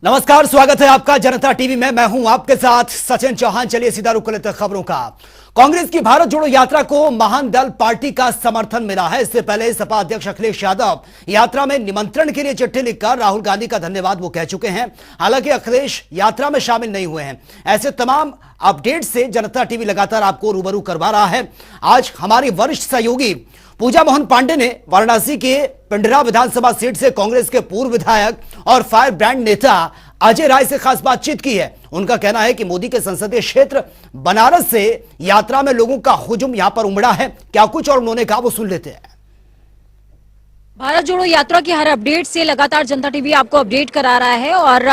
नमस्कार, स्वागत है आपका जनता टीवी में। मैं हूं आपके साथ सचिन चौहान। चलिए सीधा रुख लेते हैं खबरों का। कांग्रेस की भारत जोड़ो यात्रा को महान दल पार्टी का समर्थन मिला है। इससे पहले सपा अध्यक्ष अखिलेश यादव यात्रा में निमंत्रण के लिए चिट्ठी लिखकर राहुल गांधी का धन्यवाद वो कह चुके हैं। हालांकि अखिलेश यात्रा में शामिल नहीं हुए हैं। ऐसे तमाम अपडेट से जनता टीवी लगातार आपको रूबरू करवा रहा है। आज हमारी वरिष्ठ सहयोगी पूजा मोहन पांडे ने वाराणसी के पिंडरा विधानसभा सीट से कांग्रेस के पूर्व विधायक और फायर ब्रांड नेता अजय राय से खास बातचीत की है। उनका कहना है कि मोदी के संसदीय क्षेत्र बनारस से यात्रा में लोगों का हुजूम यहां पर उमड़ा है। क्या कुछ और उन्होंने कहा वो सुन लेते हैं। भारत जोड़ो यात्रा की हर अपडेट से लगातार जनता टीवी आपको अपडेट करा रहा है और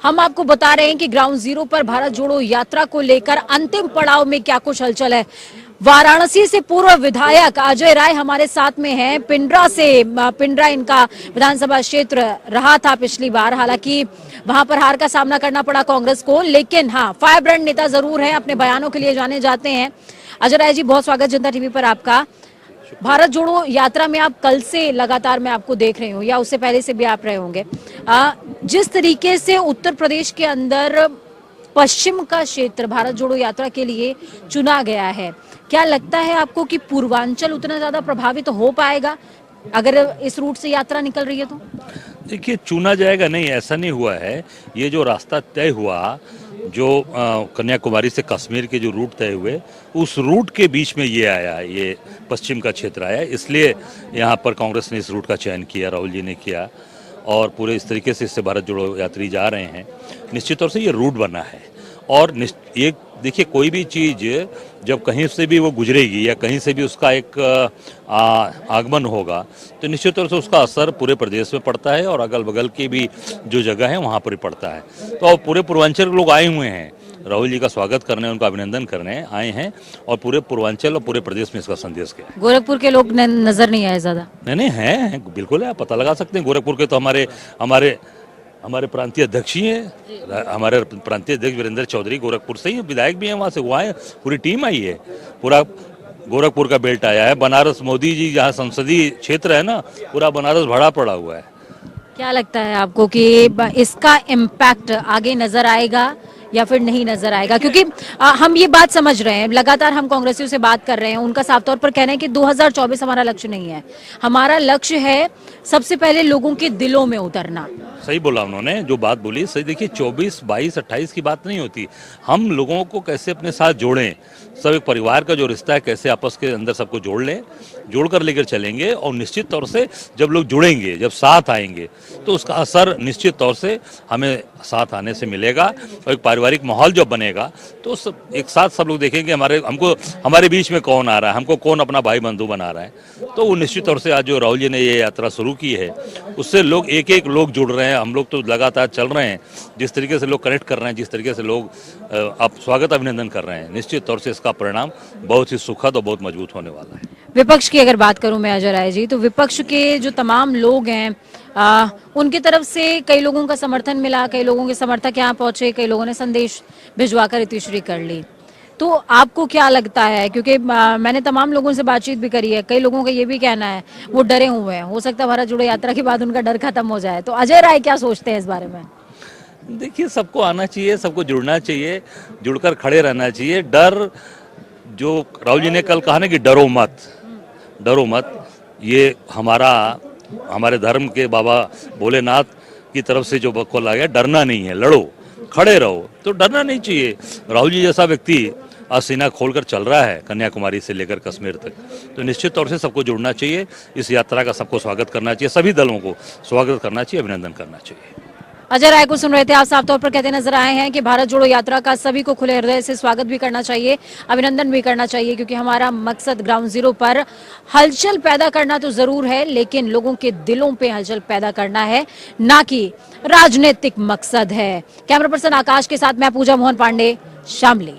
हम आपको बता रहे हैं कि ग्राउंड जीरो पर भारत जोड़ो यात्रा को लेकर अंतिम पड़ाव में क्या कुछ हलचल है। वाराणसी से पूर्व विधायक अजय राय हमारे साथ में हैं। पिंडरा इनका विधानसभा क्षेत्र रहा था पिछली बार। हालांकि वहां पर हार का सामना करना पड़ा कांग्रेस को, लेकिन हाँ, फायर ब्रांड नेता जरूर है, अपने बयानों के लिए जाने जाते हैं। अजय राय जी, बहुत स्वागत जनता टीवी पर आपका। भारत जोड़ो यात्रा में आप कल से लगातार मैं आपको देख रही हूँ, या उससे पहले से भी आप रहे होंगे। जिस तरीके से उत्तर प्रदेश के अंदर पश्चिम का क्षेत्र भारत जोड़ो यात्रा के लिए चुना गया है, क्या लगता है आपको कि पूर्वांचल उतना ज्यादा प्रभावित हो पाएगा अगर इस रूट से यात्रा निकल रही है तो? देखिए, चुना जाएगा नहीं, ऐसा नहीं हुआ है। ये जो रास्ता तय हुआ, जो कन्याकुमारी से कश्मीर के जो रूट तय हुए, उस रूट के बीच में ये आया, ये पश्चिम का क्षेत्र आया। इसलिए यहाँ पर कांग्रेस ने इस रूट का चयन किया, राहुल जी ने किया, और पूरे इस तरीके से इससे भारत जोड़ो यात्री जा रहे हैं। निश्चित तौर से ये रूट बना है। और ये देखिए, कोई भी चीज़ जब कहीं से भी वो गुजरेगी या कहीं से भी उसका एक आगमन होगा, तो निश्चित तौर से उसका असर पूरे प्रदेश में पड़ता है और अगल बगल की भी जो जगह है वहाँ पर ही पड़ता है। तो अब पूरे पूर्वांचल के लोग आए हुए हैं राहुल जी का स्वागत करने, उनका अभिनंदन करने आए हैं, और पूरे पूर्वांचल और पूरे प्रदेश में इसका संदेश गया। गोरखपुर के लोग नजर नहीं आए ज्यादा? नहीं है, बिल्कुल है, पता लगा सकते हैं। गोरखपुर के तो हमारे प्रांतीय अध्यक्ष ही हैं। हमारे प्रांतीय अध्यक्ष वीरेंद्र चौधरी गोरखपुर से ही, विधायक भी हैं वहाँ से, वो आए, पूरी टीम आई है, पूरा गोरखपुर का बेल्ट आया है। बनारस, मोदी जी जहाँ संसदीय क्षेत्र है ना, पूरा बनारस भरा पड़ा हुआ है। क्या लगता है आपको कि इसका इम्पैक्ट आगे नजर आएगा या फिर नहीं नजर आएगा? क्योंकि हम ये बात समझ रहे हैं, लगातार हम कांग्रेसियों से बात कर रहे हैं, उनका साफ तौर पर कहना है कि 2024 हमारा लक्ष्य नहीं है। हमारा लक्ष्य है सबसे पहले लोगों के दिलों में उतरना। सही बोला उन्होंने, जो बात बोली सही। देखिए, 24, 22, 28 की बात नहीं होती। हम लोगों को कैसे अपने साथ जोड़ें, सब एक परिवार का जो रिश्ता है, कैसे आपस के अंदर सबको जोड़ लें, जोड़कर लेकर चलेंगे। और निश्चित तौर से जब लोग जुड़ेंगे, जब साथ आएंगे, तो उसका असर निश्चित तौर से हमें साथ आने से मिलेगा। और एक पारिवारिक माहौल जब बनेगा, तो सब एक साथ सब लोग देखेंगे हमारे बीच में कौन आ रहा है, हमको कौन अपना भाई बंधु बना रहा है। तो वो निश्चित तौर से आज जो राहुल जी ने ये यात्रा शुरू की है, उससे लोग एक लोग जुड़ रहे हैं। हम लोग तो लगातार चल रहे हैं, जिस तरीके से लोग कनेक्ट कर रहे हैं, जिस तरीके से लोग आप स्वागत अभिनंदन कर रहे हैं, निश्चित तौर से इसका परिणाम बहुत ही सुखद और बहुत मजबूत होने वाला है। विपक्ष की अगर बात करूं मैं अजय राय जी, तो विपक्ष के जो तमाम लोग हैं, उनकी तरफ से कई लोगों का समर्थन मिला, कई लोगों के समर्थक यहाँ पहुंचे, कई लोगों ने संदेश भिजवाकर इतिश्री कर ली। तो आपको क्या लगता है? क्योंकि मैंने तमाम लोगों से बातचीत भी करी है, कई लोगों का ये भी कहना है वो डरे हुए हैं, हो सकता है भारत जोड़ो यात्रा के बाद उनका डर खत्म हो जाए। तो अजय राय क्या सोचते हैं इस बारे में? देखिए, सबको आना चाहिए, सबको जुड़ना चाहिए, जुड़कर खड़े रहना चाहिए। डर, जो राहुल जी ने कल कहा ना कि डरो मत, ये हमारे धर्म के बाबा भोलेनाथ की तरफ से जो बकौल आ गया, डरना नहीं है, लड़ो, खड़े रहो, तो डरना नहीं चाहिए। राहुल जी जैसा व्यक्ति आज सीना खोलकर चल रहा है कन्याकुमारी से लेकर कश्मीर तक, तो निश्चित तौर से सबको जुड़ना चाहिए। इस यात्रा का सबको स्वागत करना चाहिए, सभी दलों को स्वागत करना चाहिए, अभिनंदन करना चाहिए। अजय राय को सुन रहे थे आप, साफ तौर पर कहते नजर आए हैं कि भारत जोड़ो यात्रा का सभी को खुले हृदय से स्वागत भी करना चाहिए, अभिनंदन भी करना चाहिए, क्योंकि हमारा मकसद ग्राउंड जीरो पर हलचल पैदा करना तो जरूर है, लेकिन लोगों के दिलों पे हलचल पैदा करना है, ना कि राजनीतिक मकसद है। कैमरा पर्सन आकाश के साथ मैं पूजा मोहन पांडे, शामली।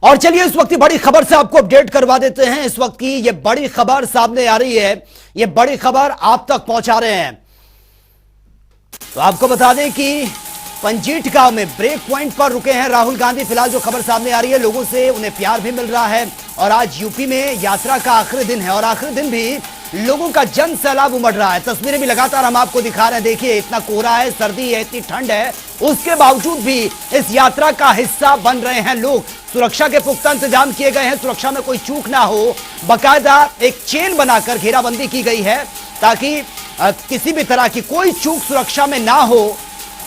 और चलिए इस वक्त की बड़ी खबर से आपको अपडेट करवा देते हैं। इस वक्त की ये बड़ी खबर सामने आ रही है, ये बड़ी खबर आप तक पहुंचा रहे हैं। तो आपको बता दें कि पंजीट गांव में ब्रेक पॉइंट पर रुके हैं राहुल गांधी। फिलहाल जो खबर सामने आ रही है, लोगों से उन्हें प्यार भी मिल रहा है। और आज यूपी में यात्रा का आखिरी दिन है, और आखिरी दिन भी लोगों का जन सैलाब उमड़ रहा है। तस्वीरें भी लगातार हम आपको दिखा रहे हैं। देखिए, इतना कोहरा है, सर्दी है, इतनी ठंड है, उसके बावजूद भी इस यात्रा का हिस्सा बन रहे हैं लोग। सुरक्षा के पुख्ता इंतजाम किए गए हैं, सुरक्षा में कोई चूक ना हो। बाकायदा एक चेन बनाकर घेराबंदी की गई है ताकि किसी भी तरह की कोई चूक सुरक्षा में ना हो।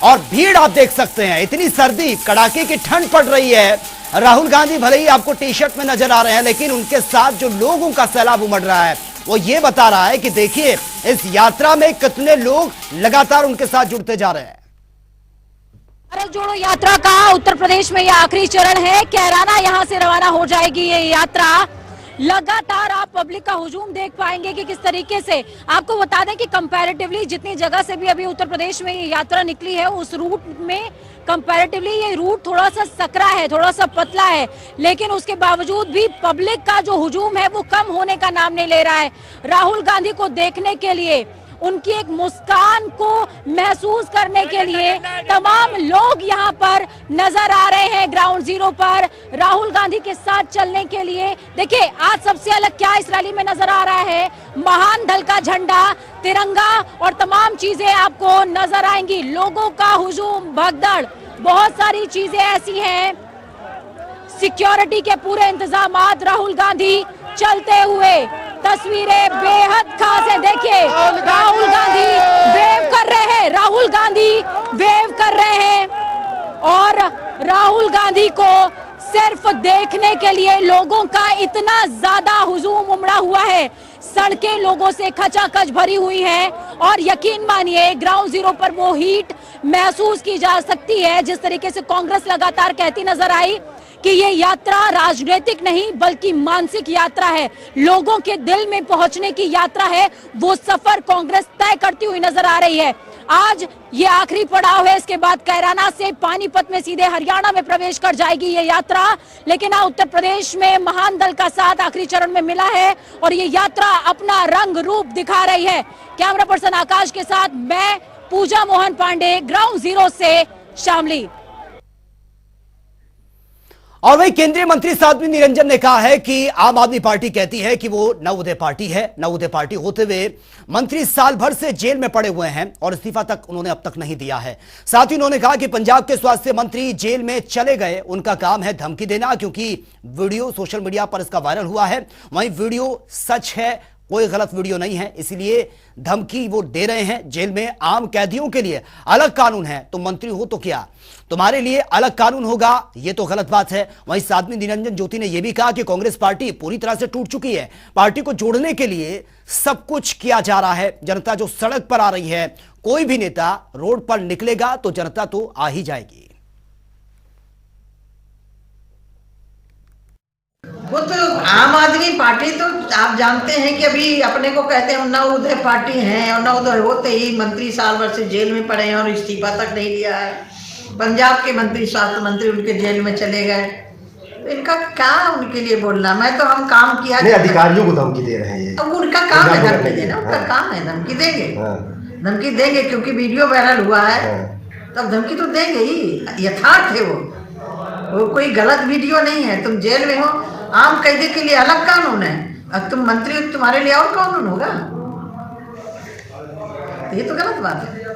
और भीड़ आप देख सकते हैं, इतनी सर्दी, कड़ाके की ठंड पड़ रही है। राहुल गांधी भले ही आपको टी शर्ट में नजर आ रहे हैं, लेकिन उनके साथ जो लोगों का सैलाब उमड़ रहा है वो ये बता रहा है कि देखिए इस यात्रा में कितने लोग लगातार उनके साथ जुड़ते जा रहे हैं। भारत जोड़ो यात्रा का उत्तर प्रदेश में यह आखिरी चरण है। कैराना यहां से रवाना हो जाएगी ये यात्रा। लगातार आप पब्लिक का हुजूम देख पाएंगे कि किस तरीके से। आपको बता दें कि कंपैरेटिवली जितनी जगह से भी अभी उत्तर प्रदेश में ये यात्रा निकली है, उस रूट में कंपैरेटिवली ये रूट थोड़ा सा सकरा है, थोड़ा सा पतला है, लेकिन उसके बावजूद भी पब्लिक का जो हुजूम है वो कम होने का नाम नहीं ले रहा है। राहुल गांधी को देखने के लिए, उनकी एक मुस्कान को महसूस करने के लिए तमाम लोग यहाँ पर नजर आ रहे हैं ग्राउंड जीरो पर राहुल गांधी के साथ चलने के लिए। देखिए, आज सबसे अलग क्या इस रैली में नजर आ रहा है, महान दल का झंडा, तिरंगा और तमाम चीजें आपको नजर आएंगी। लोगों का हुजूम, भगदड़, बहुत सारी चीजें ऐसी हैं। सिक्योरिटी के पूरे इंतजामात, राहुल गांधी चलते हुए, तस्वीरें बेहद खास है। देखिए, राहुल गांधी वेव कर रहे हैं, राहुल गांधी वेव कर रहे हैं और राहुल गांधी को सिर्फ देखने के लिए लोगों का इतना ज्यादा हुजूम उमड़ा हुआ है। सड़कें लोगों से खचाखच भरी हुई हैं और यकीन मानिए ग्राउंड जीरो पर वो हीट महसूस की जा सकती है। जिस तरीके से कांग्रेस लगातार कहती नजर आई कि ये यात्रा राजनीतिक नहीं बल्कि मानसिक यात्रा है, लोगों के दिल में पहुंचने की यात्रा है, वो सफर कांग्रेस तय करती हुई नजर आ रही है। आज ये आखिरी पड़ाव है, इसके बाद कैराना से पानीपत में सीधे हरियाणा में प्रवेश कर जाएगी ये यात्रा। लेकिन उत्तर प्रदेश में महान दल का साथ आखिरी चरण में मिला है और ये यात्रा अपना रंग रूप दिखा रही है। कैमरा पर्सन आकाश के साथ मैं पूजा मोहन पांडे, ग्राउंड जीरो से शामली। और वही केंद्रीय मंत्री साध्वी निरंजन ने कहा है कि आम आदमी पार्टी कहती है कि वो नवोदय पार्टी है। नवोदय पार्टी होते हुए मंत्री साल भर से जेल में पड़े हुए हैं और इस्तीफा तक उन्होंने अब तक नहीं दिया है। साथ ही उन्होंने कहा कि पंजाब के स्वास्थ्य मंत्री जेल में चले गए, उनका काम है धमकी देना, क्योंकि वीडियो सोशल मीडिया पर इसका वायरल हुआ है। वहीं वीडियो सच है, कोई गलत वीडियो नहीं है, इसलिए धमकी वो दे रहे हैं। जेल में आम कैदियों के लिए अलग कानून है, तुम मंत्री हो तो क्या, तुम्हारे लिए अलग कानून होगा, ये तो गलत बात है। वहीं साध्वी निरंजन ज्योति ने यह भी कहा कि कांग्रेस पार्टी पूरी तरह से टूट चुकी है, पार्टी को जोड़ने के लिए सब कुछ किया जा रहा है। जनता जो सड़क पर आ रही है, कोई भी नेता रोड पर निकलेगा तो जनता तो आ ही जाएगी। वो तो आम आदमी पार्टी तो आप जानते हैं कि अभी अपने को कहते हैं नवोदय पार्टी है, और नवोदय होते ही मंत्री साल भर से जेल में पड़े हैं और इस्तीफा तक नहीं लिया है। पंजाब के मंत्री, स्वास्थ्य मंत्री उनके जेल में चले गए, तो इनका क्या उनके लिए बोलना। मैं तो हम काम किया नहीं, अधिकारियों को धमकी दे रहे हैं। तो उनका काम है धमकी देना, उनका काम है, धमकी देंगे, धमकी देंगे क्योंकि वीडियो वायरल हुआ है, तब धमकी तो देंगे ही। यथार्थ है वो कोई गलत वीडियो नहीं है। तुम जेल में हो, आम कैदी के लिए अलग कानून है, अब तुम मंत्री हो तुम्हारे लिए और कानून होगा, ये तो गलत बात है।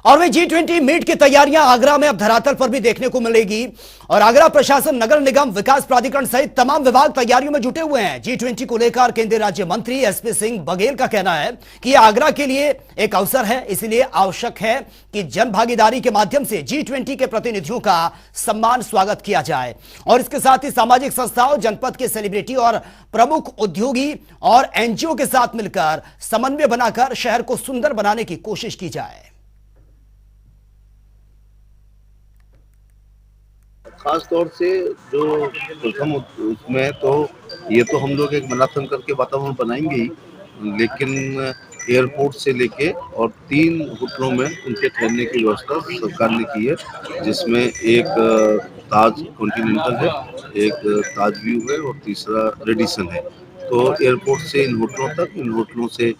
और वही G20 मीट की तैयारियां आगरा में अब धरातल पर भी देखने को मिलेगी और आगरा प्रशासन, नगर निगम, विकास प्राधिकरण सहित तमाम विभाग तैयारियों में जुटे हुए हैं। G20 को लेकर केंद्रीय राज्य मंत्री SP सिंह बघेल का कहना है कि यह आगरा के लिए एक अवसर है, इसलिए आवश्यक है कि जन भागीदारी के माध्यम से G20 के प्रतिनिधियों का सम्मान स्वागत किया जाए और इसके साथ ही सामाजिक संस्थाओं, जनपद के सेलिब्रिटी और प्रमुख उद्योगी और NGO के साथ मिलकर समन्वय बनाकर शहर को सुंदर बनाने की कोशिश की जाए। खास तौर से जो प्रथम उसमें तो ये तो हम लोग एक मैराथन करके वातावरण बनाएंगे ही, लेकिन एयरपोर्ट से लेके और 3 होटलों में उनके ठहरने की व्यवस्था सरकार ने की है, जिसमें एक ताज कॉन्टिनेंटल है, एक ताज व्यू है और तीसरा रेडिसन है। तो एयरपोर्ट से इन होटलों तक, इन होटलों से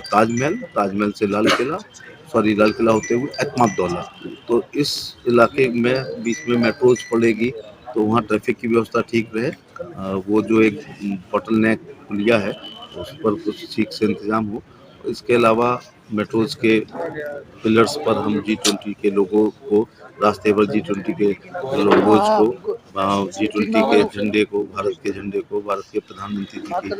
ताजमहल से लाल किला होते हुए एतमाद दौला। तो इस इलाके में बीच में मेट्रोज पड़ेगी तो वहाँ ट्रैफिक की व्यवस्था ठीक रहे। वो जो एक बॉटल नेक पुलिया है उस पर कुछ ठीक से इंतजाम हो। इसके अलावा मेट्रोज के पिलर्स पर हम G20 के लोगों को, रास्ते पर G20 के लोगोज को, G20 के झंडे को, भारत के झंडे को, भारत के प्रधानमंत्री जी की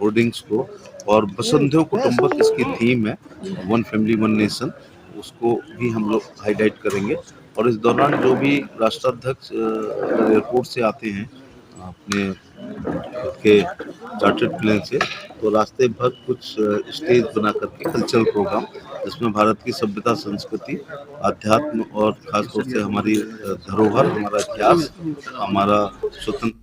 होर्डिंग्स को, और वसुंधैव कुटुंबकम इसकी थीम है, वन फैमिली वन नेशन, उसको भी हम लोग हाईलाइट करेंगे। और इस दौरान जो भी राष्ट्राध्यक्ष एयरपोर्ट से आते हैं अपने के चार्टर्ड प्लेन से, तो रास्ते भर कुछ स्टेज बना करके कल्चरल प्रोग्राम, जिसमें भारत की सभ्यता, संस्कृति, अध्यात्म और खासतौर से हमारी धरोहर, हमारा इतिहास, हमारा स्वतंत्र।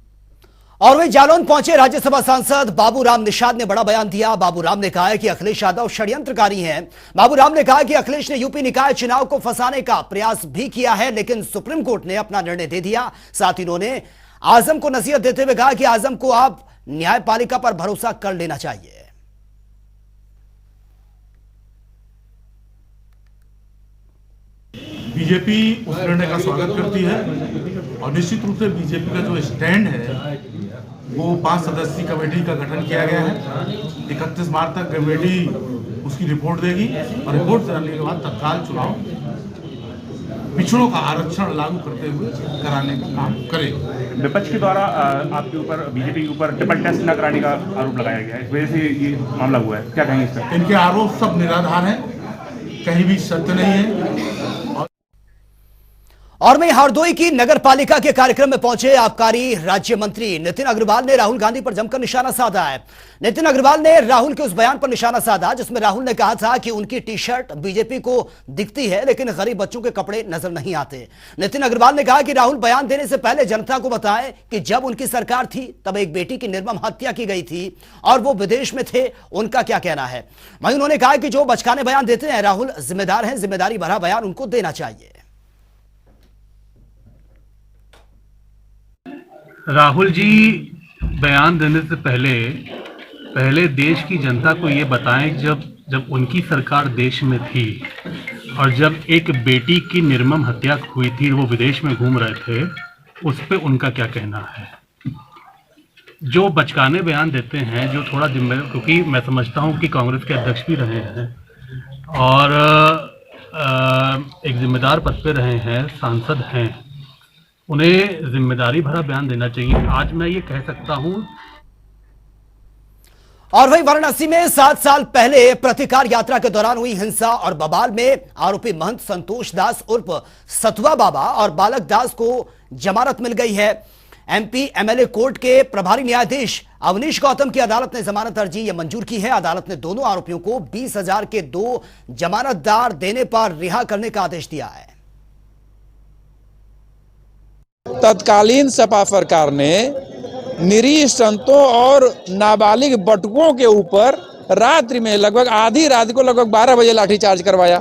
और वही जालौन पहुंचे राज्यसभा सांसद बाबूराम निषाद ने बड़ा बयान दिया। बाबूराम ने कहा है कि अखिलेश यादव षड्यंत्रकारी हैं। बाबूराम ने कहा कि अखिलेश ने यूपी निकाय चुनाव को फंसाने का प्रयास भी किया है, लेकिन सुप्रीम कोर्ट ने अपना निर्णय दे दिया। साथ ही इन्होंने आजम को नसीहत देते हुए कहा कि आजम को आप न्यायपालिका पर भरोसा कर लेना चाहिए। बीजेपी उस निर्णय का स्वागत करती है और निश्चित रूप से बीजेपी का जो स्टैंड है वो 5 सदस्यीय कमेटी का गठन किया गया है। 31 मार्च तक कमेटी उसकी रिपोर्ट देगी और रिपोर्ट देने के बाद तत्काल चुनाव पिछड़ों का आरक्षण लागू करते हुए कराने का काम करेगा। विपक्ष के द्वारा आपके ऊपर, बीजेपी के ऊपर ट्रिपल टेस्ट न कराने का आरोप लगाया गया है, इस वजह से ये मामला हुआ है, क्या कहेंगे इस पर? इनके आरोप सब निराधार हैं, कहीं भी सत्य नहीं है। और मैं हरदोई की नगर पालिका के कार्यक्रम में पहुंचे आबकारी राज्य मंत्री नितिन अग्रवाल ने राहुल गांधी पर जमकर निशाना साधा है। नितिन अग्रवाल ने राहुल के उस बयान पर निशाना साधा जिसमें राहुल ने कहा था कि उनकी टी शर्ट बीजेपी को दिखती है लेकिन गरीब बच्चों के कपड़े नजर नहीं आते। नितिन अग्रवाल ने कहा कि राहुल बयान देने से पहले जनता को बताएं कि जब उनकी सरकार थी तब एक बेटी की निर्मम हत्या की गई थी और वो विदेश में थे, उनका क्या कहना है। वहीं उन्होंने कहा कि जो बचकाने बयान देते हैं राहुल जिम्मेदार हैं, जिम्मेदारी भरा बयान उनको देना चाहिए। राहुल जी बयान देने से पहले देश की जनता को ये बताएं जब उनकी सरकार देश में थी और जब एक बेटी की निर्मम हत्या हुई थी, वो विदेश में घूम रहे थे, उस पे उनका क्या कहना है। जो बचकाने बयान देते हैं, जो थोड़ा जिम्मेदार, क्योंकि मैं समझता हूँ कि कांग्रेस के अध्यक्ष भी रहे हैं और एक जिम्मेदार पद पे रहे हैं, सांसद हैं, उन्हें जिम्मेदारी भरा बयान देना चाहिए। आज मैं ये कह सकता हूं। और वहीं वाराणसी में 7 साल पहले प्रतिकार यात्रा के दौरान हुई हिंसा और बवाल में आरोपी महंत संतोष दास उर्फ सतुआ बाबा और बालक दास को जमानत मिल गई है। एमपी एमएलए कोर्ट के प्रभारी न्यायाधीश अवनीश गौतम की अदालत ने जमानत अर्जी यह मंजूर की है। अदालत ने दोनों आरोपियों को 20,000 के 2 जमानतदार देने पर रिहा करने का आदेश दिया है। तत्कालीन सपा सरकार ने निरीह संतों और नाबालिग बटुकों के ऊपर रात्रि में लगभग आधी रात को लगभग 12 बजे लाठीचार्ज करवाया।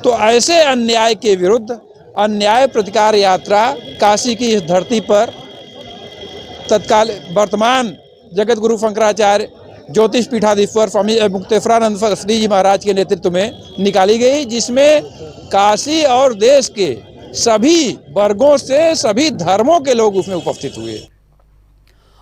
तो ऐसे अन्याय के विरुद्ध अन्याय प्रतिकार यात्रा काशी की इस धरती पर तत्काल वर्तमान जगत गुरु शंकराचार्य ज्योतिष पीठाधीश्वर स्वामी मुक्तेश्वरानंद सरस्वती जी महाराज के नेतृत्व में निकाली गई, जिसमें काशी और देश के सभी वर्गों से, सभी धर्मों के लोग उसमें उपस्थित हुए।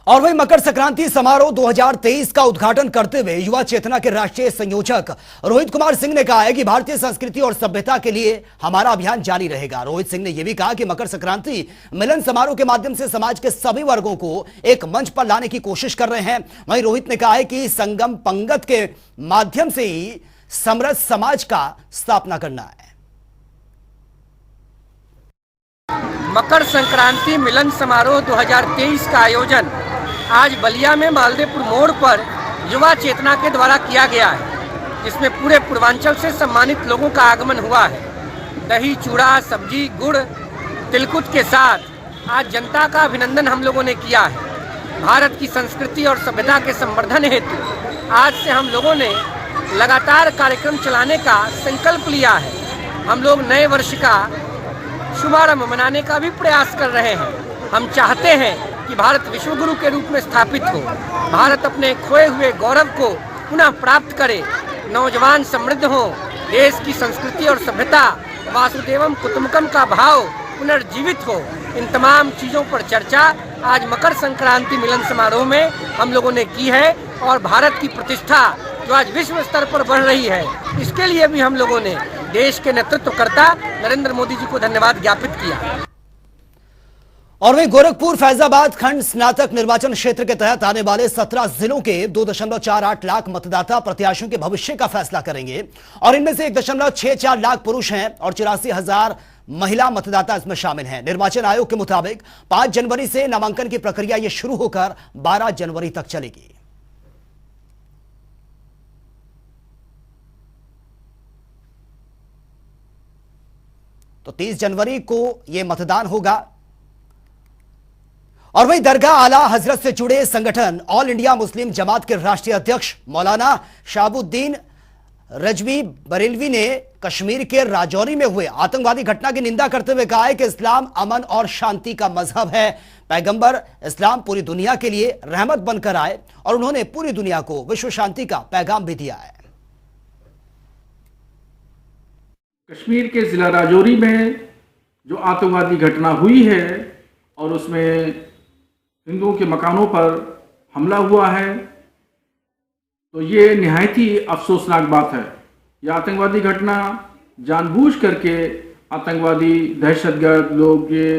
और वही मकर संक्रांति समारोह 2023 का उद्घाटन करते हुए युवा चेतना के राष्ट्रीय संयोजक रोहित कुमार सिंह ने कहा है कि भारतीय संस्कृति और सभ्यता के लिए हमारा अभियान जारी रहेगा। रोहित सिंह ने यह भी कहा कि मकर संक्रांति मिलन समारोह के माध्यम से समाज के सभी वर्गों को एक मंच पर लाने की कोशिश कर रहे हैं। वहीं रोहित ने कहा है कि संगम पंगत के माध्यम से ही समृद्ध समाज का स्थापना करना है। मकर संक्रांति मिलन समारोह 2023 का आयोजन आज बलिया में मालदेपुर मोड़ पर युवा चेतना के द्वारा किया गया है, जिसमें पूरे पूर्वांचल से सम्मानित लोगों का आगमन हुआ है। दही, चूड़ा, सब्जी, गुड़, तिलकुट के साथ आज जनता का अभिनंदन हम लोगों ने किया है। भारत की संस्कृति और सभ्यता के संवर्धन हेतु आज से हम लोगों ने लगातार कार्यक्रम चलाने का संकल्प लिया है। हम लोग नए वर्ष का शुभारंभ मनाने का भी प्रयास कर रहे हैं। हम चाहते हैं कि भारत विश्व गुरु के रूप में स्थापित हो, भारत अपने खोए हुए गौरव को पुनः प्राप्त करे, नौजवान समृद्ध हो, देश की संस्कृति और सभ्यता वासुदेवम कुटुंबकम का भाव पुनर्जीवित हो, इन तमाम चीज़ों पर चर्चा आज मकर संक्रांति मिलन समारोह में हम लोगों ने की है। और भारत की प्रतिष्ठा जो आज विश्व स्तर पर बढ़ रही है, इसके लिए भी हम लोगों ने देश के नेतृत्वकर्ता नरेंद्र मोदी जी को धन्यवाद ज्ञापित किया। और वहीं गोरखपुर फैजाबाद खंड स्नातक निर्वाचन क्षेत्र के तहत आने वाले 17 जिलों के 2.48 लाख मतदाता प्रत्याशियों के भविष्य का फैसला करेंगे और इनमें से 1.64 लाख पुरुष हैं और 84,000 महिला मतदाता इसमें शामिल हैं। निर्वाचन आयोग के मुताबिक 5 जनवरी से नामांकन की प्रक्रिया ये शुरू होकर 12 जनवरी तक चलेगी। तो 30 जनवरी को यह मतदान होगा। और वहीं दरगाह आला हजरत से जुड़े संगठन ऑल इंडिया मुस्लिम जमात के राष्ट्रीय अध्यक्ष मौलाना शाहबुद्दीन रजवी बरेलवी ने कश्मीर के राजौरी में हुए आतंकवादी घटना की निंदा करते हुए कहा है कि इस्लाम अमन और शांति का मजहब है। पैगंबर इस्लाम पूरी दुनिया के लिए रहमत बनकर आए और उन्होंने पूरी दुनिया को विश्व शांति का पैगाम भी दिया है। कश्मीर के जिला राजौरी में जो आतंकवादी घटना हुई है और उसमें हिंदुओं के मकानों पर हमला हुआ है, तो ये निहायत ही अफसोसनाक बात है। यह आतंकवादी घटना जानबूझ करके आतंकवादी दहशतगर्द लोग ये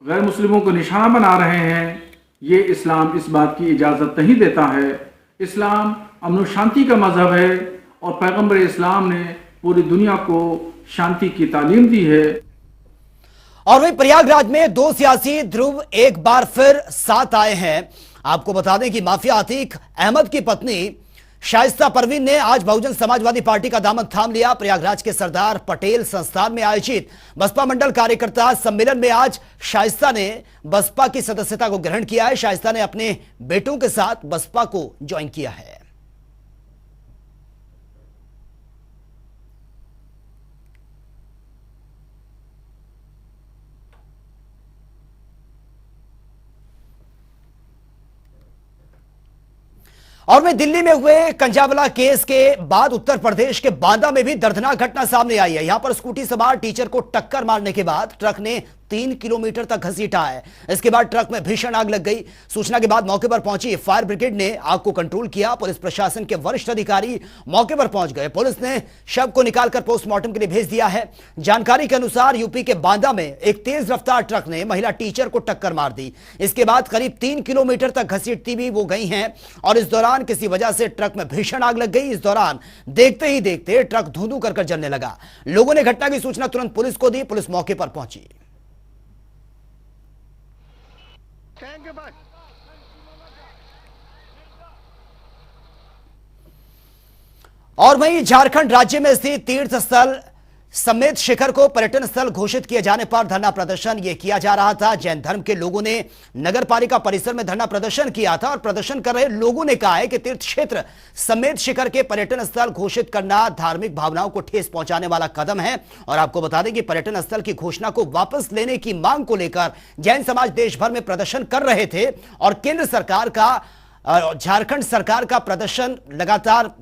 गैर मुस्लिमों को निशाना बना रहे हैं। ये इस्लाम इस बात की इजाज़त नहीं देता है। इस्लाम अमन शांति का मजहब है और पैगंबर इस्लाम ने पूरी दुनिया को शांति की तालीम दी है। और वहीं प्रयागराज में 2 सियासी ध्रुव एक बार फिर साथ आए हैं। आपको बता दें कि माफिया अतीक अहमद की पत्नी शाइस्ता परवीन ने आज बहुजन समाजवादी पार्टी का दामन थाम लिया। प्रयागराज के सरदार पटेल संस्थान में आयोजित बसपा मंडल कार्यकर्ता सम्मेलन में आज शाइस्ता ने बसपा की सदस्यता को ग्रहण किया है। शाइस्ता ने अपने बेटों के साथ बसपा को ज्वाइन किया है। और मैं दिल्ली में हुए कंजावला केस के बाद उत्तर प्रदेश के बांदा में भी दर्दनाक घटना सामने आई है। यहां पर स्कूटी सवार टीचर को टक्कर मारने के बाद ट्रक ने 3 किलोमीटर तक घसीटा है। इसके बाद ट्रक में भीषण आग लग गई। सूचना के बाद मौके पर पहुंची फायर ब्रिगेड ने आग को कंट्रोल किया। पुलिस प्रशासन के वरिष्ठ अधिकारी मौके पर पहुंच गए। पुलिस ने शव को निकालकर पोस्टमार्टम के लिए भेज दिया है। जानकारी के अनुसार यूपी के बांदा में एक तेज रफ्तार ट्रक ने महिला टीचर को टक्कर मार दी। इसके बाद करीब 3 किलोमीटर तक घसीटती भी वो गई हैं और इस दौरान किसी वजह से ट्रक में भीषण आग लग गई। इस दौरान देखते ही देखते ट्रक धुआं कर जलने लगा। लोगों ने घटना की सूचना तुरंत पुलिस को दी। पुलिस मौके पर पहुंची। और वहीं झारखंड राज्य में स्थित तीर्थ स्थल समेत शिखर को पर्यटन स्थल घोषित किए जाने पर धरना प्रदर्शन यह किया जा रहा था। जैन धर्म के लोगों ने नगर पालिका परिसर में धरना प्रदर्शन किया था और प्रदर्शन कर रहे लोगों ने कहा है कि तीर्थ क्षेत्र समेत शिखर के पर्यटन स्थल घोषित करना धार्मिक भावनाओं को ठेस पहुंचाने वाला कदम है। और आपको बता दें कि पर्यटन स्थल की घोषणा को वापस लेने की मांग को लेकर जैन समाज देश भर में प्रदर्शन कर रहे थे और केंद्र सरकार का झारखंड सरकार का प्रदर्शन लगातार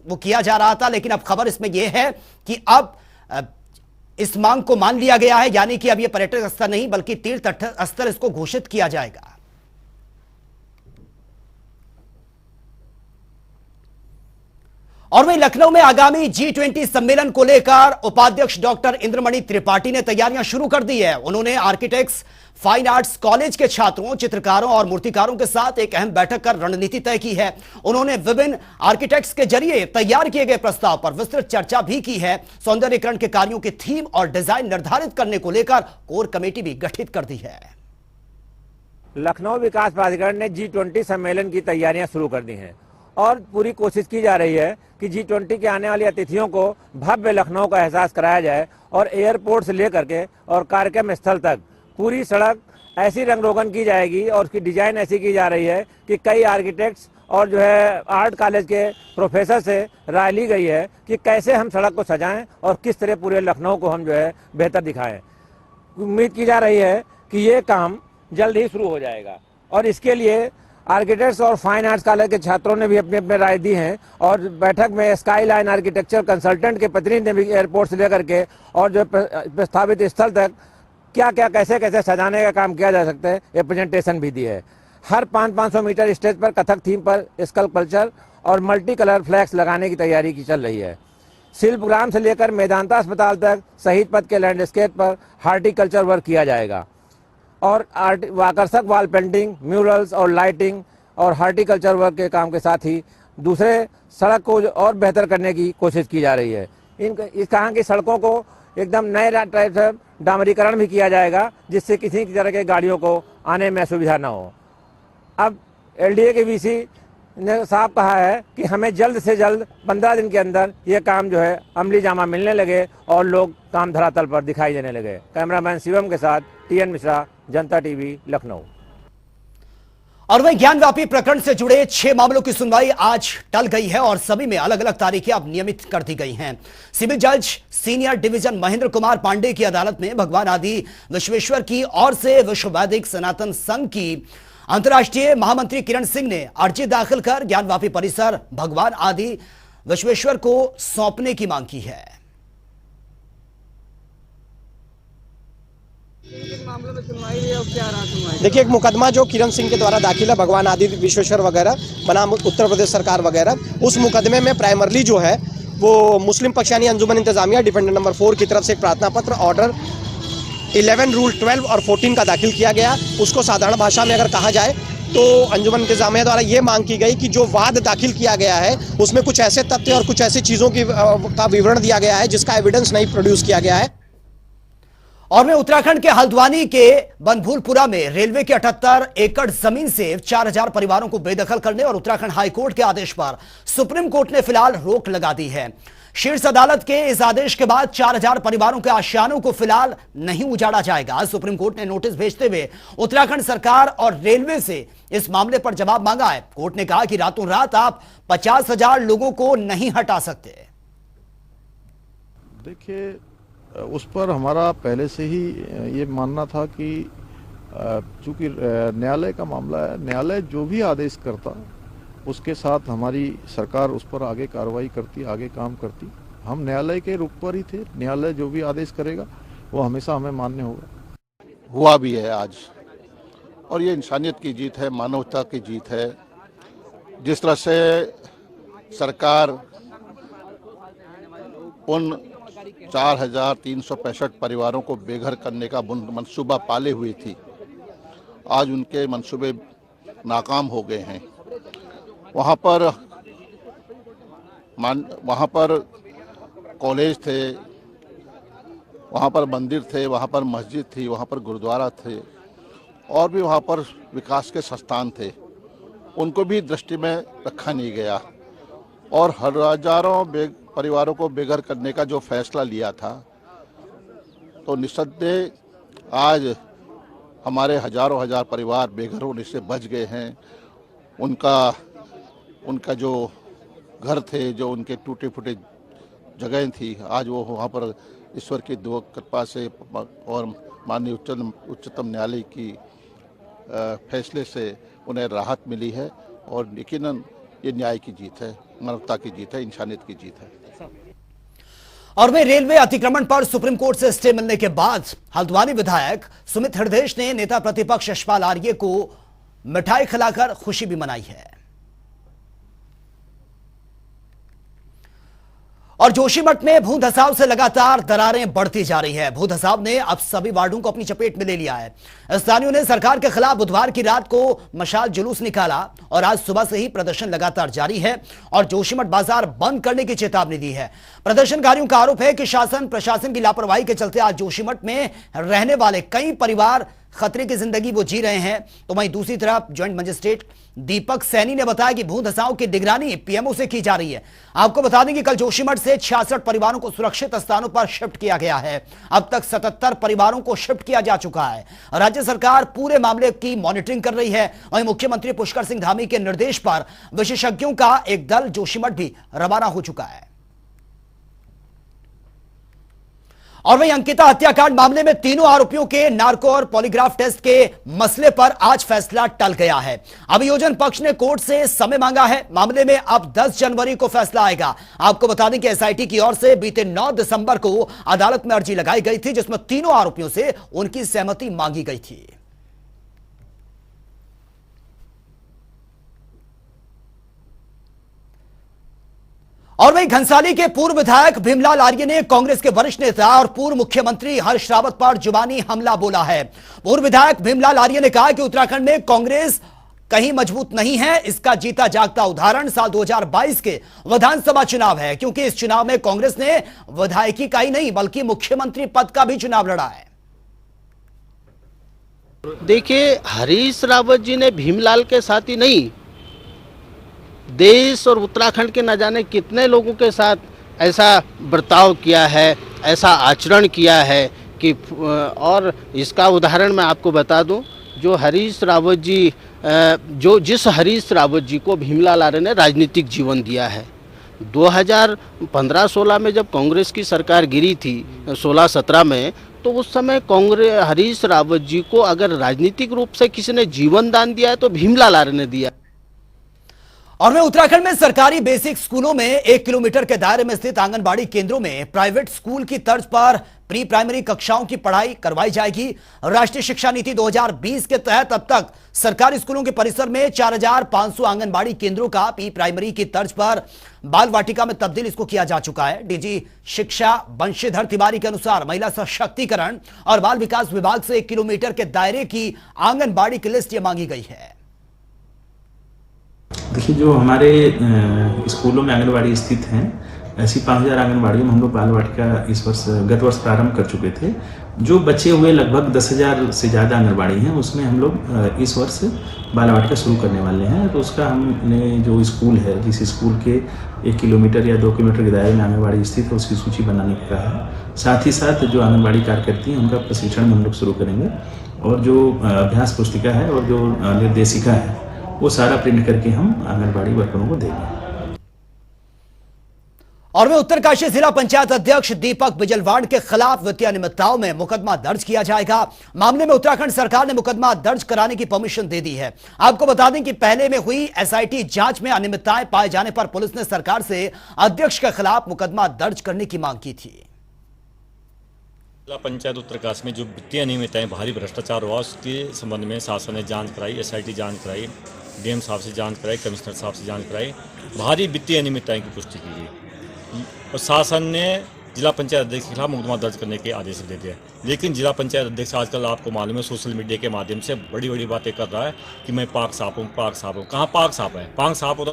वो किया जा रहा था। लेकिन अब खबर इसमें यह है कि अब इस मांग को मान लिया गया है, यानी कि अब यह पर्यटन स्थल नहीं बल्कि तीर्थ स्थल इसको घोषित किया जाएगा। और वहीं लखनऊ में आगामी G20 सम्मेलन को लेकर उपाध्यक्ष डॉक्टर इंद्रमणि त्रिपाठी ने तैयारियां शुरू कर दी है। उन्होंने आर्किटेक्ट्स फाइन आर्ट्स कॉलेज के छात्रों, चित्रकारों और मूर्तिकारों के साथ एक अहम बैठक कर रणनीति तय की है। उन्होंने विभिन्न आर्किटेक्ट्स के जरिए तैयार किए गए प्रस्ताव पर विस्तृत चर्चा भी की है। सौंदर्यीकरण के कार्यों की थीम और डिजाइन निर्धारित करने को लेकर कोर कमेटी भी गठित कर दी है। लखनऊ विकास प्राधिकरण ने G20 सम्मेलन की तैयारियां शुरू कर दी हैं और पूरी कोशिश की जा रही है कि G20 के आने वाली अतिथियों को भव्य लखनऊ का एहसास कराया जाए और एयरपोर्ट से लेकर के और कार्यक्रम स्थल तक पूरी सड़क ऐसी रंग रोगन की जाएगी और उसकी डिजाइन ऐसी की जा रही है कि कई आर्किटेक्ट्स और जो है आर्ट कॉलेज के प्रोफेसर से राय ली गई है कि कैसे हम सड़क को सजाएं और किस तरह पूरे लखनऊ को हम जो है बेहतर दिखाएं। उम्मीद की जा रही है कि ये काम जल्द ही शुरू हो जाएगा और इसके लिए आर्किटेक्ट्स और फाइन आर्ट्स कॉलेज के छात्रों ने भी अपनी अपनी राय दी है और बैठक में स्काई लाइन आर्किटेक्चर कंसल्टेंट के प्रतिनिधि ने भी एयरपोर्ट से लेकर के और जो प्रस्तावित स्थल तक क्या क्या कैसे कैसे सजाने का काम किया जा सकता है, ये प्रेजेंटेशन भी दी है। हर 500 मीटर स्टेज पर कथक थीम पर स्कल्पचर और मल्टी कलर फ्लैग्स लगाने की तैयारी की चल रही है। शिल्पग्राम से लेकर मेदांता अस्पताल तक शहीद पथ के लैंडस्केप पर हार्टिकल्चर वर्क किया जाएगा और आकर्षक वॉल पेंटिंग, म्यूरल्स और लाइटिंग और हार्टिकल्चर वर्क के काम के साथ ही दूसरे सड़क को और बेहतर करने की कोशिश की जा रही है। इस कहाँ की सड़कों को एकदम नए टाइप से डामरीकरण भी किया जाएगा, जिससे किसी तरह के गाड़ियों को आने में असुविधा न हो। अब एलडीए के वीसी ने साफ कहा है कि हमें जल्द से जल्द 15 दिन के अंदर ये काम जो है अमली जामा मिलने लगे और लोग काम धरातल पर दिखाई देने लगे। कैमरामैन शिवम के साथ टीएन मिश्रा, जनता टीवी, लखनऊ। और वहीं ज्ञानवापी प्रकरण से जुड़े 6 मामलों की सुनवाई आज टल गई है और सभी में अलग अलग तारीखें अब नियमित कर दी गई हैं। सिविल जज सीनियर डिवीजन महेंद्र कुमार पांडे की अदालत में भगवान आदि विश्वेश्वर की ओर से विश्व वैदिक सनातन संघ की अंतर्राष्ट्रीय महामंत्री किरण सिंह ने अर्जी दाखिल कर ज्ञानवापी परिसर भगवान आदि विश्वेश्वर को सौंपने की मांग की है। देखिए, एक मुकदमा जो किरण सिंह के द्वारा दाखिल है भगवान आदि विश्वेश्वर वगैरह बनाम उत्तर प्रदेश सरकार वगैरह, उस मुकदमे में प्राइमरली जो है वो मुस्लिम पक्ष यानी अंजुमन इंतजामिया डिफेंडेंट नंबर 4 की तरफ से एक प्रार्थना पत्र ऑर्डर 11 रूल 12 और 14 का दाखिल किया गया। उसको साधारण भाषा में अगर कहा जाए तो अंजुमन इंतजामिया द्वारा ये मांग की गई कि जो वाद दाखिल किया गया है उसमें कुछ ऐसे तथ्य और कुछ ऐसी चीज़ों का विवरण दिया गया है जिसका एविडेंस नहीं प्रोड्यूस किया गया है। और में उत्तराखंड के हल्द्वानी के बनभूलपुरा में रेलवे के 78 एकड़ जमीन से 4000 परिवारों को बेदखल करने और उत्तराखंड हाईकोर्ट के आदेश पर सुप्रीम कोर्ट ने फिलहाल रोक लगा दी है। शीर्ष अदालत के इस आदेश के बाद 4000 परिवारों के आशियानों को फिलहाल नहीं उजाड़ा जाएगा। सुप्रीम कोर्ट ने नोटिस भेजते हुए उत्तराखंड सरकार और रेलवे से इस मामले पर जवाब मांगा है। कोर्ट ने कहा कि रातों रात आप 50,000 लोगों को नहीं हटा सकते। देखिए, उस पर हमारा पहले से ही ये मानना था कि चूंकि न्यायालय का मामला है, न्यायालय जो भी आदेश करता उसके साथ हमारी सरकार उस पर आगे कार्रवाई करती, आगे काम करती। हम न्यायालय के रुख पर ही थे। न्यायालय जो भी आदेश करेगा वो हमेशा हमें मान्य होगा। हुआ भी है आज, और ये इंसानियत की जीत है, मानवता की जीत है। जिस तरह से सरकार उन 4,365 परिवारों को बेघर करने का मंसूबा पाले हुई थी, आज उनके मंसूबे नाकाम हो गए हैं। वहाँ पर कॉलेज थे, वहाँ पर मंदिर थे, वहाँ पर मस्जिद थी, वहाँ पर गुरुद्वारा थे और भी वहाँ पर विकास के संस्थान थे। उनको भी दृष्टि में रखा नहीं गया और हजारों परिवारों को बेघर करने का जो फैसला लिया था, तो निस्संदेह आज हमारे हजारों हजार परिवार बेघर होने से बच गए हैं। उनका जो घर थे, जो उनके टूटे फूटे जगह थी, आज वो वहाँ पर ईश्वर की दुआ कृपा से और माननीय उच्चतम न्यायालय की फैसले से उन्हें राहत मिली है। और यकीनन ये न्याय की जीत है, मानवता की जीत है, इंसानियत की जीत है। और वे रेलवे अतिक्रमण पर सुप्रीम कोर्ट से स्टे मिलने के बाद हल्द्वानी विधायक सुमित हृदयेश ने नेता प्रतिपक्ष यशपाल आर्य को मिठाई खिलाकर खुशी भी मनाई है। और जोशीमठ में भू धसाव से लगातार दरारें बढ़ती जा रही है। भू धसाव ने अब सभी वार्डों को अपनी चपेट में ले लिया है। स्थानीयों ने सरकार के खिलाफ बुधवार की रात को मशाल जुलूस निकाला और आज सुबह से ही प्रदर्शन लगातार जारी है और जोशीमठ बाजार बंद करने की चेतावनी दी है। प्रदर्शनकारियों का आरोप है कि शासन प्रशासन की लापरवाही के चलते आज जोशीमठ में रहने वाले कई परिवार खतरे की जिंदगी वो जी रहे हैं। तो वहीं दूसरी तरफ ज्वाइंट मजिस्ट्रेट दीपक सैनी ने बताया कि भू धसाव की निगरानी पीएमओ से की जा रही है। आपको बता दें कि कल जोशीमठ से 66 परिवारों को सुरक्षित स्थानों पर शिफ्ट किया गया है। अब तक 77 परिवारों को शिफ्ट किया जा चुका है। राज्य सरकार पूरे मामले की मॉनिटरिंग कर रही है। वहीं मुख्यमंत्री पुष्कर सिंह धामी के निर्देश पर विशेषज्ञों का एक दल जोशीमठ भी रवाना हो चुका है। और वहीं अंकिता हत्याकांड मामले में तीनों आरोपियों के नार्को और पॉलीग्राफ टेस्ट के मसले पर आज फैसला टल गया है। अभियोजन पक्ष ने कोर्ट से समय मांगा है। मामले में अब 10 जनवरी को फैसला आएगा। आपको बता दें कि एसआईटी की ओर से बीते 9 दिसंबर को अदालत में अर्जी लगाई गई थी, जिसमें तीनों आरोपियों से उनकी सहमति मांगी गई थी। और वहीं घनसाली के पूर्व विधायक भीमलाल आर्य ने कांग्रेस के वरिष्ठ नेता और पूर्व मुख्यमंत्री हर्ष रावत पर जुबानी हमला बोला है। पूर्व विधायक भीमलाल आर्य ने कहा कि उत्तराखंड में कांग्रेस कहीं मजबूत नहीं है। इसका जीता जागता उदाहरण साल 2022 के विधानसभा चुनाव है, क्योंकि इस चुनाव में कांग्रेस ने विधायकी का ही नहीं बल्कि मुख्यमंत्री पद का भी चुनाव लड़ा है। देखिए, हरीश रावत जी ने भीमलाल के साथ ही नहीं, देश और उत्तराखंड के न जाने कितने लोगों के साथ ऐसा बर्ताव किया है, ऐसा आचरण किया है कि, और इसका उदाहरण मैं आपको बता दूं, जो हरीश रावत जी जिस हरीश रावत जी को भीमलाल आर्य ने राजनीतिक जीवन दिया है। 2015-16 में जब कांग्रेस की सरकार गिरी थी 16-17 में, तो उस समय कांग्रेस हरीश रावत जी को अगर राजनीतिक रूप से किसी ने जीवन दान दिया है तो भीमलाल आर्य ने दिया। और मैं उत्तराखंड में सरकारी बेसिक स्कूलों में 1 किलोमीटर के दायरे में स्थित आंगनबाड़ी केंद्रों में प्राइवेट स्कूल की तर्ज पर प्री प्राइमरी कक्षाओं की पढ़ाई करवाई जाएगी। राष्ट्रीय शिक्षा नीति 2020 के तहत अब तक सरकारी स्कूलों के परिसर में 4500 आंगनबाड़ी केंद्रों का प्री प्राइमरी की तर्ज पर बाल वाटिका में तब्दील इसको किया जा चुका है। डीजी शिक्षा बंशीधर तिवारी के अनुसार महिला सशक्तिकरण और बाल विकास विभाग से 1 किलोमीटर के दायरे की आंगनबाड़ी की लिस्ट ये मांगी गई है। देखिए, जो हमारे स्कूलों में आंगनबाड़ी स्थित हैं, ऐसी 5000 आंगनबाड़ियों में हम लोग बाल वाटिका इस वर्ष गत वर्ष प्रारंभ कर चुके थे। जो बचे हुए लगभग 10,000 से ज़्यादा आंगनबाड़ी हैं, उसमें हम लोग इस वर्ष बाल वाटिका शुरू करने वाले हैं। तो उसका हमने जो स्कूल है, जिस स्कूल के 1 किलोमीटर या 2 किलोमीटर के दायरे में आंगनबाड़ी स्थित है, उसकी सूची बनाने का है। साथ ही साथ जो आंगनबाड़ी कार्यकर्ती हैं, उनका प्रशिक्षण हम लोग शुरू करेंगे, और जो अभ्यास पुस्तिका है और जो निर्देशिका है, वो सारा प्रिंट करके हम आंगनबाड़ी वर्करों को देंगे। और में उत्तरकाशी जिला पंचायत अध्यक्ष दीपक बिजलवाड़ के खिलाफ वित्तीय अनियमितताओं में मुकदमा दर्ज किया जाएगा। मामले में उत्तराखंड सरकार ने मुकदमा दर्ज कराने की परमिशन दे दी है। आपको बता दें कि पहले में हुई एसआईटी जांच में अनियमितताएं पाए जाने पर पुलिस ने सरकार से अध्यक्ष के खिलाफ मुकदमा दर्ज करने की मांग की थी। जिला पंचायत उत्तरकाशी में जो वित्तीय अनियमितताएं, भारी भ्रष्टाचार हुआ, उसके संबंध में शासन ने जांच कराई, एसआईटी जांच कराई, डीएम साहब से जांच कराई, कमिश्नर साहब से जांच कराई। भारी वित्तीय अनियमितताएं की पुष्टि की गई और शासन ने जिला पंचायत अध्यक्ष के खिलाफ मुकदमा दर्ज करने के आदेश दे दिए। लेकिन जिला पंचायत अध्यक्ष आजकल आपको मालूम है, सोशल मीडिया के माध्यम से बड़ी बड़ी बातें कर रहा है कि मैं पाक साफ हूँ, पाक साफ हूँ। कहाँ पाक साफ है? पाक साफ होता।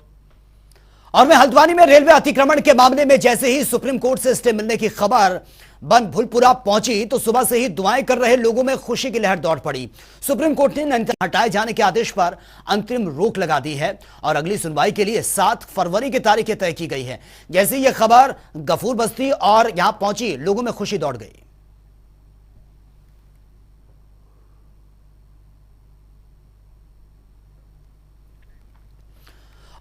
और मैं हल्द्वानी में रेलवे अतिक्रमण के मामले में जैसे ही सुप्रीम कोर्ट से स्टे मिलने की खबर बनभुलपुरा पहुंची तो सुबह से ही दुआएं कर रहे लोगों में खुशी की लहर दौड़ पड़ी। सुप्रीम कोर्ट ने नैनीताल हटाए जाने के आदेश पर अंतरिम रोक लगा दी है और अगली सुनवाई के लिए 7 फरवरी की तारीख तय की गई है। जैसे यह खबर गफूर बस्ती और यहां पहुंची, लोगों में खुशी दौड़ गई।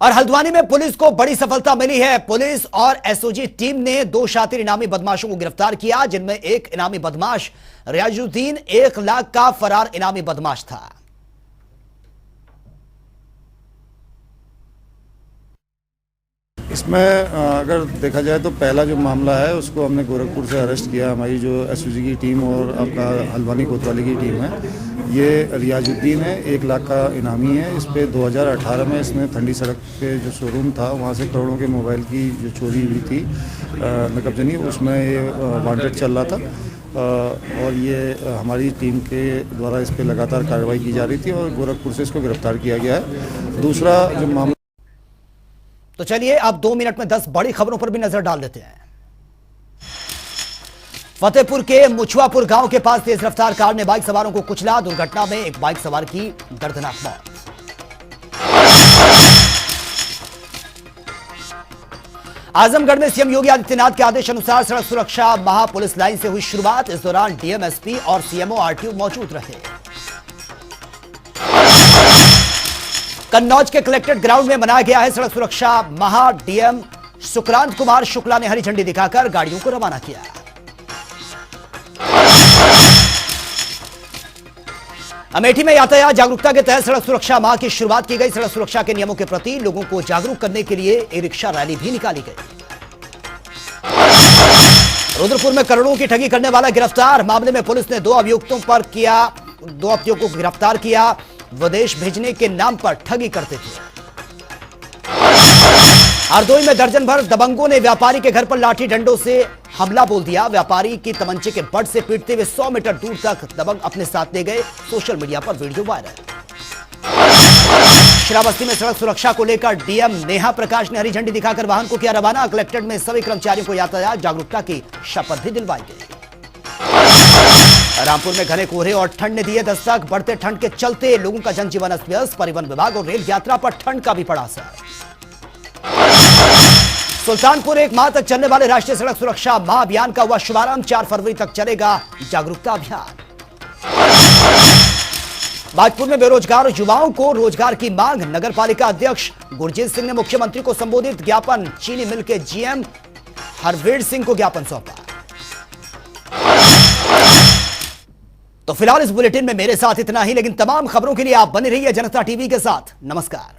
और हल्द्वानी में पुलिस को बड़ी सफलता मिली है। पुलिस और एसओजी टीम ने 2 शातिर इनामी बदमाशों को गिरफ्तार किया, जिनमें एक इनामी बदमाश रियाजुद्दीन 1 लाख का फरार इनामी बदमाश था। इसमें अगर देखा जाए तो पहला जो मामला है उसको हमने गोरखपुर से अरेस्ट किया। हमारी जो एसओजी की टीम और आपका हल्द्वानी कोतवाली की टीम है, ये रियाजुद्दीन है, 1 लाख का इनामी है। इस पे 2018 में इसने ठंडी सड़क पे जो शोरूम था वहाँ से करोड़ों के मोबाइल की जो चोरी हुई थी नकबजनी, उसमें ये वांटेड चल रहा था और ये हमारी टीम के द्वारा इस पर लगातार कार्रवाई की जा रही थी और गोरखपुर से इसको गिरफ्तार किया गया है। दूसरा जो मामला, तो चलिए अब 2 मिनट में 10 बड़ी खबरों पर भी नजर डाल देते हैं। फतेहपुर के मुछुआपुर गांव के पास तेज रफ्तार कार ने बाइक सवारों को कुचला। दुर्घटना में एक बाइक सवार की दर्दनाक मौत। आजमगढ़ में सीएम योगी आदित्यनाथ के आदेश अनुसार सड़क सुरक्षा माह पुलिस लाइन से हुई शुरुआत। इस दौरान डीएम, एसपी और सीएमओ, आरटीओ मौजूद रहे। कन्नौज के कलेक्ट्रेट ग्राउंड में मनाया गया है सड़क सुरक्षा माह। डीएम सुक्रांत कुमार शुक्ला ने हरी झंडी दिखाकर गाड़ियों को रवाना किया। अमेठी में यातायात जागरूकता के तहत सड़क सुरक्षा माह की शुरुआत की गई। सड़क सुरक्षा के नियमों के प्रति लोगों को जागरूक करने के लिए ई रिक्शा रैली भी निकाली गई। रुद्रपुर में करोड़ों की ठगी करने वाला गिरफ्तार। मामले में पुलिस ने दो अभियुक्तों को गिरफ्तार किया। विदेश भेजने के नाम पर ठगी करते थे। हरदोई में दर्जन भर दबंगों ने व्यापारी के घर पर लाठी डंडों से हमला बोल दिया। व्यापारी की तमंचे के बट से पीटते हुए 100 मीटर दूर तक दबंग अपने साथ ले गए। सोशल मीडिया पर वीडियो वायरल। श्रावस्ती में सड़क सुरक्षा को लेकर डीएम नेहा प्रकाश ने हरी झंडी दिखाकर वाहन को किया रवाना। कलेक्ट्रेट में सभी कर्मचारियों को यातायात जागरूकता की शपथ भी दिलवाई गई। रामपुर में घने कोहरे और ठंड ने दिए दस्तक। बढ़ते ठंड के चलते लोगों का जनजीवन अस्त व्यस्त। परिवहन विभाग और रेल यात्रा पर ठंड का भी पड़ा असर। सुल्तानपुर एक माह तक चलने वाले राष्ट्रीय सड़क सुरक्षा माह अभियान का हुआ शुभारंभ। 4 फरवरी तक चलेगा जागरूकता अभियान। बाजपुर में बेरोजगार युवाओं को रोजगार की मांग। नगर पालिका अध्यक्ष गुरजीत सिंह ने मुख्यमंत्री को संबोधित। ज्ञापन चीनी मिल के जीएम हरवीर सिंह को ज्ञापन सौंपा। तो फिलहाल इस बुलेटिन में मेरे साथ इतना ही, लेकिन तमाम खबरों के लिए आप बने रहिए जनता टीवी के साथ। नमस्कार।